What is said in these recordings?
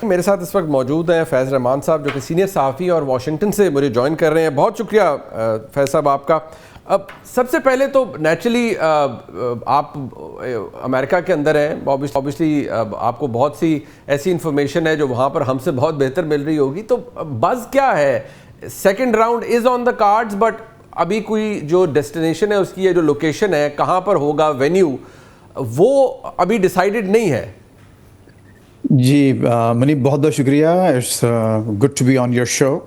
میرے ساتھ اس وقت موجود ہیں فیض رحمان صاحب، جو کہ سینئر صحافی اور واشنگٹن سے مجھے جوائن کر رہے ہیں. بہت شکریہ فیض صاحب آپ کا. اب سب سے پہلے تو نیچرلی آپ امریکہ کے اندر ہیں، اوبیسلی آپ کو بہت سی ایسی انفارمیشن ہے جو وہاں پر ہم سے بہت بہتر مل رہی ہوگی. تو بز کیا ہے؟ Second round is on the cards, but ابھی کوئی جو ڈیسٹینیشن ہے اس کی، جو لوکیشن ہے کہاں پر ہوگا، وینیو، وہ ابھی ڈیسائیڈڈ نہیں ہے. جی منیب، بہت بہت شکریہ. It's good to be on your show.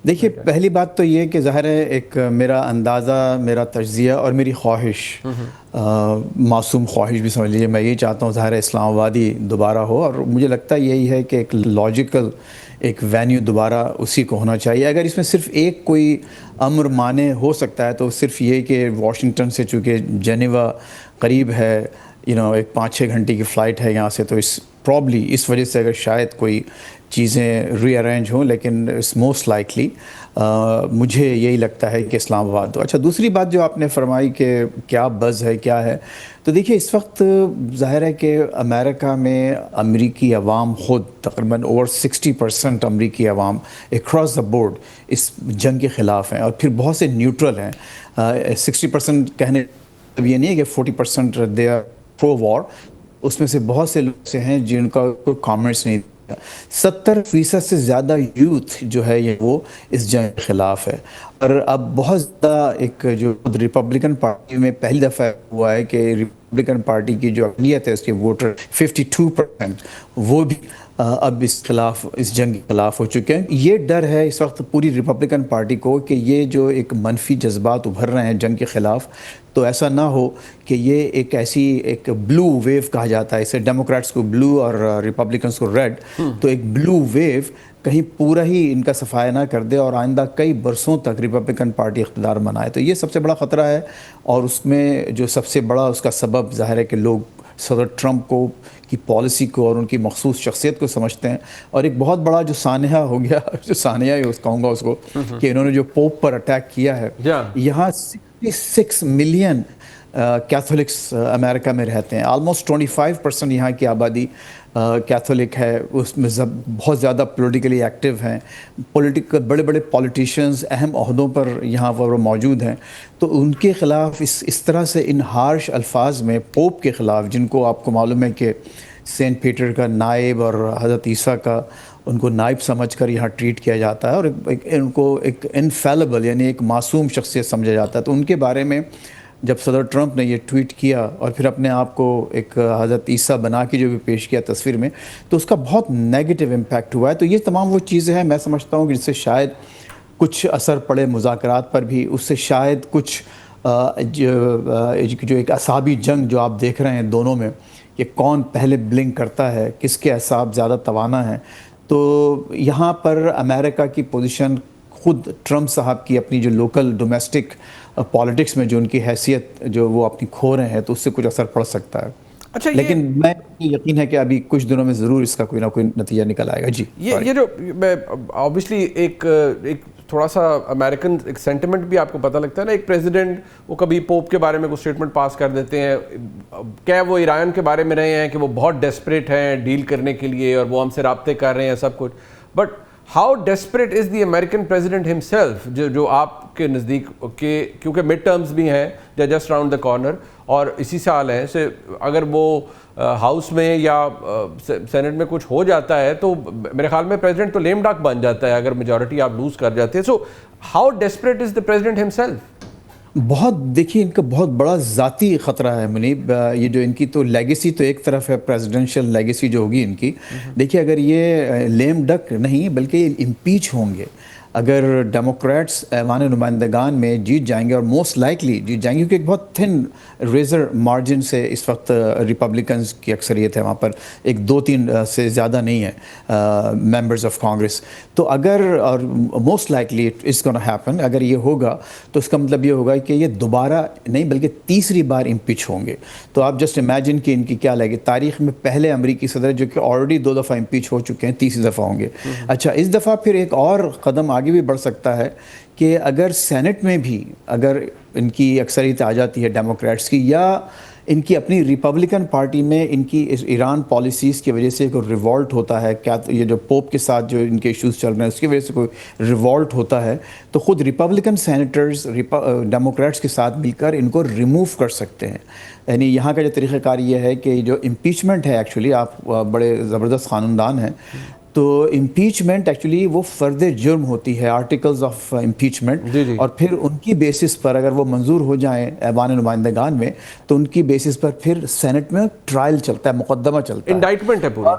دیکھیے، پہلی بات تو یہ کہ ظاہر ہے ایک میرا اندازہ، میرا تجزیہ اور میری خواہش، معصوم خواہش بھی سمجھ لیجیے، میں یہ چاہتا ہوں ظاہر ہے اسلام آبادی دوبارہ ہو، اور مجھے لگتا ہے یہی ہے کہ ایک لاجیکل ایک وینیو دوبارہ اسی کو ہونا چاہیے. اگر اس میں صرف ایک کوئی امر مانے ہو سکتا ہے تو صرف یہ کہ واشنگٹن سے چونکہ جنیوا قریب ہے، ایک 5-6 گھنٹے کی فلائٹ ہے یہاں سے، تو پرابلی اس وجہ سے اگر شاید کوئی چیزیں ری ارینج ہوں، لیکن اٹس موسٹ لائکلی مجھے یہی لگتا ہے کہ اسلام آباد ہو. اچھا، دوسری بات جو آپ نے فرمائی کہ کیا بز ہے، کیا ہے، تو دیکھیے اس وقت ظاہر ہے کہ امریکہ میں امریکی عوام خود تقریباً اوور 60% امریکی عوام اکراس دا بورڈ اس جنگ کے خلاف ہیں، اور پھر بہت سے نیوٹرل ہیں. 60% کہنے اب یہ نہیں ہے کہ 40% دے آر پرو وار، اس میں سے بہت سے لوگ سے ہیں جن کا کوئی کامنٹس نہیں. 70% سے زیادہ یوتھ جو ہے یہ وہ اس جنگ کے خلاف ہے. اور اب بہت زیادہ ایک جو ریپبلکن پارٹی میں پہلی دفعہ ہوا ہے کہ ریپبلکن پارٹی کی جو اقلیت ہے، اس کے ووٹر 52%، وہ بھی اب اس جنگ کے خلاف ہو چکے ہیں. یہ ڈر ہے اس وقت پوری ریپبلکن پارٹی کو کہ یہ جو ایک منفی جذبات ابھر رہے ہیں جنگ کے خلاف، تو ایسا نہ ہو کہ یہ ایک ایسی ایک بلو ویو کہا جاتا ہے اسے، ڈیموکریٹس کو بلو اور ریپبلکنس کو ریڈ، تو ایک بلو ویو کہیں پورا ہی ان کا صفایا نہ کر دے اور آئندہ کئی برسوں تک ریپبلکن پارٹی اقتدار بنائے. تو یہ سب سے بڑا خطرہ ہے، اور اس میں جو سب سے بڑا اس کا سبب ظاہر ہے کہ لوگ صدر ٹرمپ کو کی پالیسی کو اور ان کی مخصوص شخصیت کو سمجھتے ہیں. اور ایک بہت بڑا جو سانحہ ہو گیا، جو سانحہ ہی کہوں گا اس کو، کہ انہوں نے جو پوپ پر اٹیک کیا ہے. یہاں 66 ملین کیتھولکس امریکہ میں رہتے ہیں، آلموسٹ 25% یہاں کی آبادی کیتھولک ہے. اس میں بہت زیادہ پولیٹیکلی ایکٹیو ہیں، بڑے بڑے پولیٹیشینز اہم عہدوں پر یہاں پر موجود ہیں. تو ان کے خلاف اس طرح سے ان ہارش الفاظ میں پوپ کے خلاف، جن کو آپ کو معلوم ہے کہ سینٹ پیٹر کا نائب اور حضرت عیسیٰ کا ان کو نائب سمجھ کر یہاں ٹریٹ کیا جاتا ہے، اور ان کو ایک انفیلیبل یعنی ایک معصوم شخصیت سمجھا جاتا ہے. تو ان کے بارے میں جب صدر ٹرمپ نے یہ ٹویٹ کیا اور پھر اپنے آپ کو ایک حضرت عیسیٰ بنا کے جو بھی پیش کیا تصویر میں، تو اس کا بہت نیگیٹو امپیکٹ ہوا ہے. تو یہ تمام وہ چیزیں ہیں، میں سمجھتا ہوں کہ جس سے شاید کچھ اثر پڑے مذاکرات پر بھی، اس سے شاید کچھ جو ایک اعصابی جنگ جو آپ دیکھ رہے ہیں دونوں میں، کہ کون پہلے بلنک کرتا ہے، کس کے اعصاب زیادہ توانا ہیں. تو یہاں پر امریکہ کی پوزیشن، خود ٹرمپ صاحب کی اپنی جو لوکل ڈومیسٹک پالیٹکس میں جو ان کی حیثیت جو وہ اپنی کھو رہے ہیں، تو اس سے کچھ اثر پڑ سکتا ہے. اچھا، لیکن میں یقین ہے کہ ابھی کچھ دنوں میں ضرور اس کا کوئی نہ کوئی نتیجہ نکل آئے گا. جی، یہ جو اوبیسلی ایک تھوڑا سا امریکن ایک سینٹیمنٹ بھی آپ کو پتہ لگتا ہے نا. ایک پریزیڈنٹ وہ کبھی پوپ کے بارے میں کوئی اسٹیٹمنٹ پاس کر دیتے ہیں، کیا وہ ایران کے بارے میں رہے ہیں کہ وہ بہت ڈیسپریٹ ہیں ڈیل کرنے کے لیے اور وہ ہم سے رابطے کر رہے ہیں سب کچھ، but how desperate is the American president himself, جو آپ کے نزدیک، کیونکہ مڈ ٹرمز بھی ہیں جسٹ راؤنڈ دا کارنر اور اسی سال ہیں، سے اگر وہ ہاؤس میں یا سینٹ میں کچھ ہو جاتا ہے تو میرے خیال میں پریزیڈنٹ تو لیم ڈاک بن جاتا ہے اگر میجورٹی آپ لوز کر جاتے ہیں. So how desperate is the president himself? بہت، دیکھیے ان کا بہت بڑا ذاتی خطرہ ہے منیب. یہ جو ان کی تو لیگیسی تو ایک طرف ہے، پریزیڈنشل لیگیسی جو ہوگی ان کی. دیکھیے اگر یہ لیم ڈک نہیں بلکہ یہ امپیچ ہوں گے، اگر ڈیموکریٹس ایوان نمائندگان میں جیت جائیں گے، اور موسٹ لائکلی جیت جائیں گے کیونکہ ایک بہت تھن ریزر مارجن سے اس وقت ریپبلکنز کی اکثریت ہے وہاں پر، ایک 2-3 سے زیادہ نہیں ہے ممبرز آف کانگریس. تو اگر، اور most likely it's gonna happen, اگر یہ ہوگا تو اس کا مطلب یہ ہوگا کہ یہ دوبارہ نہیں بلکہ تیسری بار امپیچ ہوں گے. تو آپ جسٹ امیجن کہ ان کی کیا لگے، تاریخ میں پہلے امریکی صدر جو کہ آلریڈی 2 دفعہ امپیچ ہو چکے ہیں، تیسری دفعہ ہوں گے. اچھا، اس دفعہ پھر ایک اور قدم آگے بھی بڑھ سکتا ہے کہ اگر سینٹ میں بھی اگر ان کی اکثریت آ جاتی ہے ڈیموکریٹس کی، یا ان کی اپنی ریپبلکن پارٹی میں ان کی ایران پالیسیز کی وجہ سے کوئی ریوالٹ ہوتا ہے، کیا یہ جو پوپ کے ساتھ جو ان کے ایشوز چل رہے ہیں اس کی وجہ سے کوئی ریوالٹ ہوتا ہے، تو خود ریپبلکن سینیٹرز ڈیموکریٹس کے ساتھ مل کر ان کو ریموو کر سکتے ہیں. یعنی یہاں کا جو طریقہ کار یہ ہے کہ جو امپیچمنٹ ہے، ایکچولی آپ بڑے زبردست قانون ہیں، تو امپیچمنٹ ایکچولی وہ فرد جرم ہوتی ہے، آرٹیکلز آف امپیچمنٹ، اور پھر ان کی بیسس پر اگر وہ منظور ہو جائیں ایوان نمائندگان میں تو ان کی بیسس پر پھر سینٹ میں ٹرائل چلتا ہے، مقدمہ چلتا ہے، انڈائٹمنٹ ہے پوری.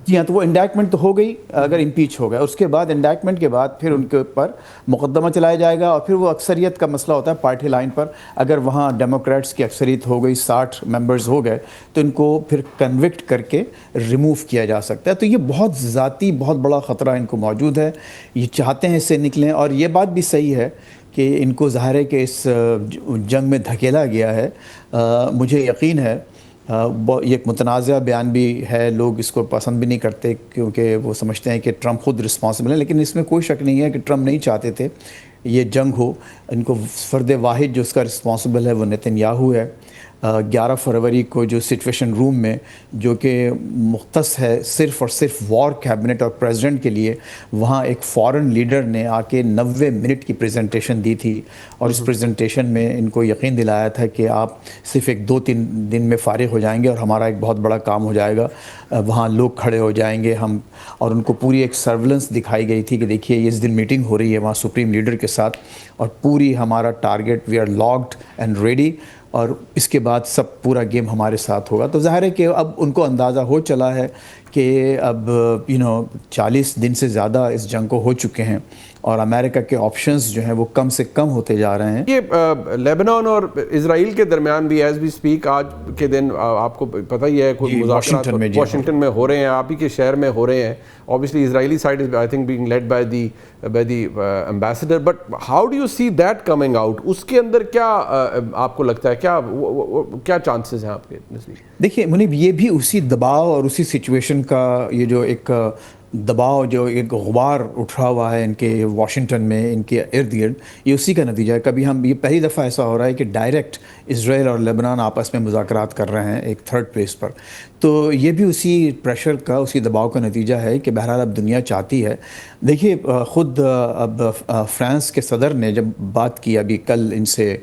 جی ہاں. تو وہ انڈائٹمنٹ تو ہو گئی اگر امپیچ ہو گیا، اس کے بعد انڈائٹمنٹ کے بعد پھر ان کے اوپر مقدمہ چلایا جائے گا، اور پھر وہ اکثریت کا مسئلہ ہوتا ہے پارٹی لائن پر. اگر وہاں ڈیموکریٹس کی اکثریت ہو گئی، 60 ممبرز ہو گئے، تو ان کو پھر کنوکٹ کر کے ریموو کیا جا سکتا ہے. تو یہ بہت ذاتی بہت بڑا خطرہ ان کو موجود ہے، یہ چاہتے ہیں اس سے نکلیں. اور یہ بات بھی صحیح ہے کہ ان کو ظاہر ہے کہ اس جنگ میں دھکیلا گیا ہے. مجھے یقین ہے یہ ایک متنازع بیان بھی ہے، لوگ اس کو پسند بھی نہیں کرتے کیونکہ وہ سمجھتے ہیں کہ ٹرمپ خود رسپانسبل ہے، لیکن اس میں کوئی شک نہیں ہے کہ ٹرمپ نہیں چاہتے تھے یہ جنگ ہو. ان کو فرد واحد جو اس کا رسپانسبل ہے وہ نیتن یاہو ہے. 11 فروری کو جو سچویشن روم میں جو کہ مختص ہے صرف اور صرف وار کیبنٹ اور پریزیڈنٹ کے لیے، وہاں ایک فورن لیڈر نے آ کے 90 منٹ کی پریزنٹیشن دی تھی، اور اس پریزنٹیشن میں ان کو یقین دلایا تھا کہ آپ صرف ایک 2-3 دن میں فارغ ہو جائیں گے اور ہمارا ایک بہت بڑا کام ہو جائے گا. وہاں لوگ کھڑے ہو جائیں گے ہم، اور ان کو پوری ایک سرولنس دکھائی گئی تھی کہ دیکھیے اس دن میٹنگ ہو رہی ہے وہاں سپریم لیڈر کے ساتھ، اور پوری ہمارا target we are locked and ready, اور اس کے بعد سب پورا گیم ہمارے ساتھ ہوگا. تو ظاہر ہے کہ اب ان کو اندازہ ہو چلا ہے کہ اب 40 دن سے زیادہ اس جنگ کو ہو چکے ہیں، اور امریکہ کے آپشنز جو ہیں وہ کم سے کم ہوتے جا رہے ہیں. یہ لیبنان اور اسرائیل کے درمیان بھی ایز وی سپیک آج کے دن آپ کو پتہ ہی ہے کوئی مذاکرات واشنگٹن میں ہو رہے ہیں، آپ ہی کے شہر میں ہو رہے ہیں. obviously Israeli side is I think being led by the ambassador, but how do you see that coming out? اس کے اندر کیا آپ کو لگتا ہے کیا چانسز ہیں آپ کے نزدیک؟ دیکھیے منیب، یہ بھی اسی دباؤ اور اسی سچویشن کا یہ جو ایک دباؤ، جو ایک غبار اٹھا ہوا ہے ان کے واشنگٹن میں، ان کے ارد گرد، یہ اسی کا نتیجہ ہے. کبھی یہ پہلی دفعہ ایسا ہو رہا ہے کہ ڈائریکٹ اسرائیل اور لیبنان آپس میں مذاکرات کر رہے ہیں ایک تھرڈ پلیس پر. تو یہ بھی اسی پریشر کا، اسی دباؤ کا نتیجہ ہے کہ بہرحال اب دنیا چاہتی ہے. دیکھیے خود اب فرانس کے صدر نے جب بات کی ابھی کل ان سے،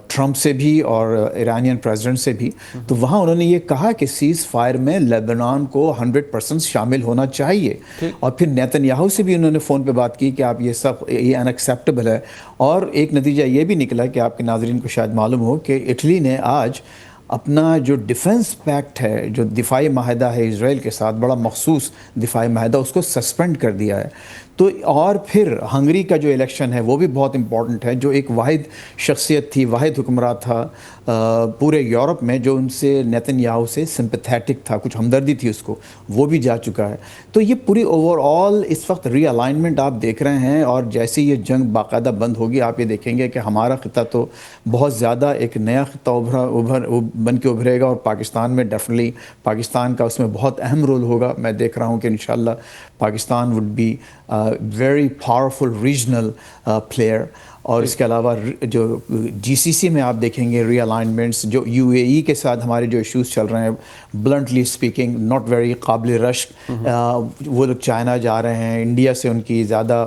ٹرمپ سے بھی اور ایرانین پریزیڈنٹ سے بھی، تو وہاں انہوں نے یہ کہا کہ سیز فائر میں لیبنان کو 100% شامل ہونا چاہیے. اور پھر نیتن یاہو سے بھی انہوں نے فون پہ بات کی کہ آپ یہ انیکسیپٹیبل ہے. اور ایک نتیجہ یہ بھی نکلا کہ آپ کے ناظرین کو شاید معلوم ہو کہ اٹلی نے آج اپنا جو ڈیفنس پیکٹ ہے، جو دفاعی معاہدہ ہے اسرائیل کے ساتھ، بڑا مخصوص دفاعی معاہدہ، اس کو سسپینڈ کر دیا ہے. تو اور پھر ہنگری کا جو الیکشن ہے وہ بھی بہت امپورٹنٹ ہے، جو ایک واحد شخصیت تھی، واحد حکمراں تھا پورے یورپ میں، جو ان سے نیتن یاہو سے سمپیتھیٹک تھا، کچھ ہمدردی تھی اس کو، وہ بھی جا چکا ہے. تو یہ پوری اوور آل اس وقت ری الائنمنٹ آپ دیکھ رہے ہیں. اور جیسے یہ جنگ باقاعدہ بند ہوگی، آپ یہ دیکھیں گے کہ ہمارا خطہ تو بہت زیادہ ایک نیا خطہ بن کے ابھرے گا، اور پاکستان میں ڈیفینیٹلی پاکستان کا اس میں بہت اہم رول ہوگا. میں دیکھ رہا ہوں کہ انشاءاللہ Pakistan would be very powerful regional player. اور اس کے علاوہ جو جی سی سی میں آپ دیکھیں گے ری الائنمنٹس، جو یو اے ای کے ساتھ ہمارے جو ایشوز چل رہے ہیں، بلنٹلی اسپیکنگ ناٹ ویری قابل رشک. وہ لوگ چائنا جا رہے ہیں، انڈیا سے ان کی زیادہ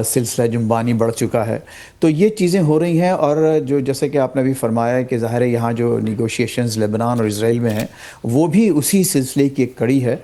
سلسلہ جنبانی بڑھ چکا ہے. تو یہ چیزیں ہو رہی ہیں. اور جو جیسے کہ آپ نے بھی فرمایا کہ ظاہر ہے یہاں جو نیگوشیشنز لیبنان اور اسرائیل میں ہیں وہ بھی اسی سلسلے کی ایک کڑی ہے.